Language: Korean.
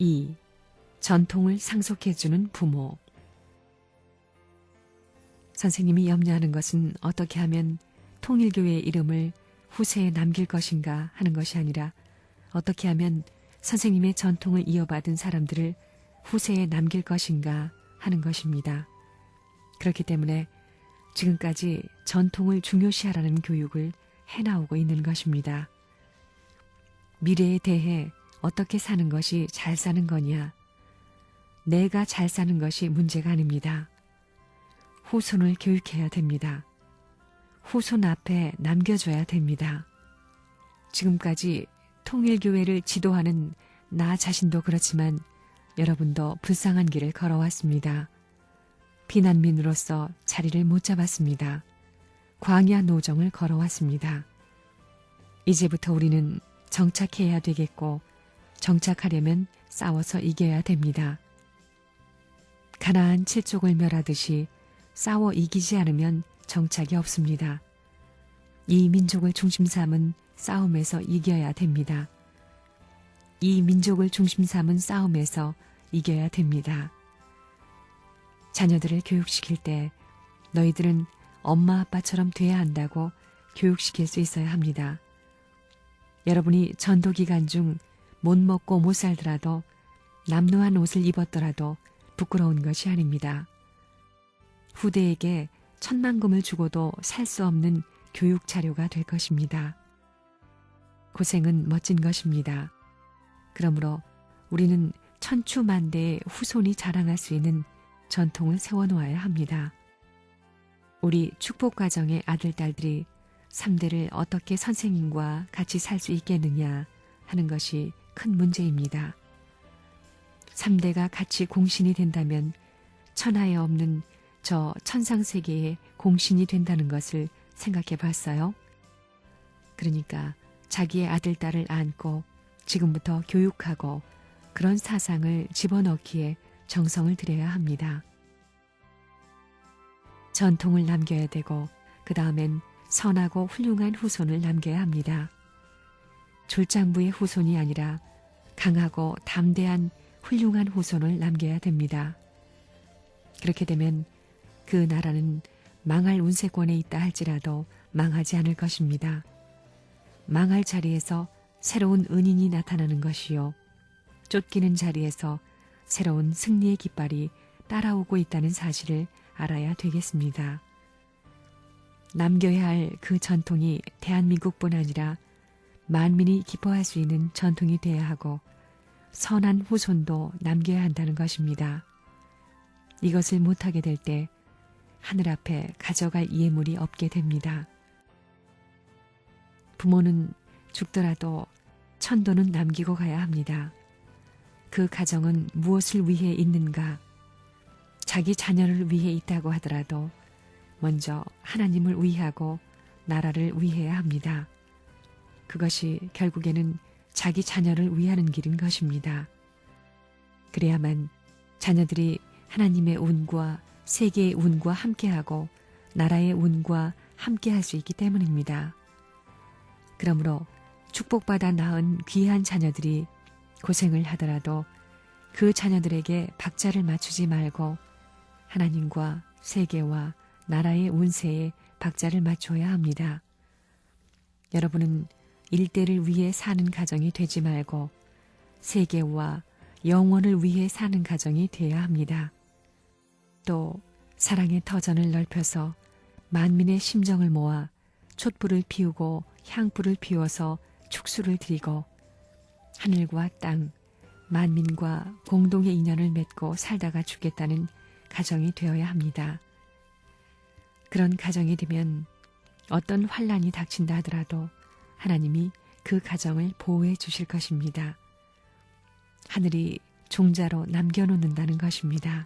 2. 전통을 상속해주는 부모. 선생님이 염려하는 것은 어떻게 하면 통일교회의 이름을 후세에 남길 것인가 하는 것이 아니라 어떻게 하면 선생님의 전통을 이어받은 사람들을 후세에 남길 것인가 하는 것입니다. 그렇기 때문에 지금까지 전통을 중요시하라는 교육을 해나오고 있는 것입니다. 미래에 대해 어떻게 사는 것이 잘 사는 거냐? 내가 잘 사는 것이 문제가 아닙니다. 후손을 교육해야 됩니다. 후손 앞에 남겨줘야 됩니다. 지금까지 통일교회를 지도하는 나 자신도 그렇지만 여러분도 불쌍한 길을 걸어왔습니다. 비난민으로서 자리를 못 잡았습니다. 광야 노정을 걸어왔습니다. 이제부터 우리는 정착해야 되겠고 정착하려면 싸워서 이겨야 됩니다. 가나안 7족을 멸하듯이 싸워 이기지 않으면 정착이 없습니다. 이 민족을 중심 삼은 싸움에서 이겨야 됩니다. 이 민족을 중심 삼은 싸움에서 이겨야 됩니다. 자녀들을 교육시킬 때 너희들은 엄마 아빠처럼 돼야 한다고 교육시킬 수 있어야 합니다. 여러분이 전도 기간 중 못 먹고 못 살더라도 남루한 옷을 입었더라도 부끄러운 것이 아닙니다. 후대에게 천만금을 주고도 살 수 없는 교육 자료가 될 것입니다. 고생은 멋진 것입니다. 그러므로 우리는 천추만대의 후손이 자랑할 수 있는 전통을 세워놓아야 합니다. 우리 축복가정의 아들, 딸들이 3대를 어떻게 선생님과 같이 살 수 있겠느냐 하는 것이 큰 문제입니다. 3대가 같이 공신이 된다면 천하에 없는 저 천상세계의 공신이 된다는 것을 생각해 봤어요. 그러니까 자기의 아들, 딸을 안고 지금부터 교육하고 그런 사상을 집어넣기에 정성을 들여야 합니다. 전통을 남겨야 되고 그 다음엔 선하고 훌륭한 후손을 남겨야 합니다. 졸장부의 후손이 아니라 강하고 담대한 훌륭한 후손을 남겨야 됩니다. 그렇게 되면 그 나라는 망할 운세권에 있다 할지라도 망하지 않을 것입니다. 망할 자리에서 새로운 은인이 나타나는 것이요. 쫓기는 자리에서 새로운 승리의 깃발이 따라오고 있다는 사실을 알아야 되겠습니다. 남겨야 할 그 전통이 대한민국뿐 아니라 만민이 기뻐할 수 있는 전통이 되어야 하고 선한 후손도 남겨야 한다는 것입니다. 이것을 못하게 될 때 하늘 앞에 가져갈 예물이 없게 됩니다. 부모는 죽더라도 천도는 남기고 가야 합니다. 그 가정은 무엇을 위해 있는가? 자기 자녀를 위해 있다고 하더라도 먼저 하나님을 위하고 나라를 위해야 합니다. 그것이 결국에는 자기 자녀를 위하는 길인 것입니다. 그래야만 자녀들이 하나님의 운과 세계의 운과 함께하고 나라의 운과 함께할 수 있기 때문입니다. 그러므로 축복받아 낳은 귀한 자녀들이 고생을 하더라도 그 자녀들에게 박자를 맞추지 말고 하나님과 세계와 나라의 운세에 박자를 맞춰야 합니다. 여러분은 일대를 위해 사는 가정이 되지 말고 세계와 영원을 위해 사는 가정이 되어야 합니다. 또 사랑의 터전을 넓혀서 만민의 심정을 모아 촛불을 피우고 향불을 피워서 축수를 드리고 하늘과 땅, 만민과 공동의 인연을 맺고 살다가 죽겠다는 가정이 되어야 합니다. 그런 가정이 되면 어떤 환란이 닥친다 하더라도 하나님이 그 가정을 보호해 주실 것입니다. 하늘이 종자로 남겨놓는다는 것입니다.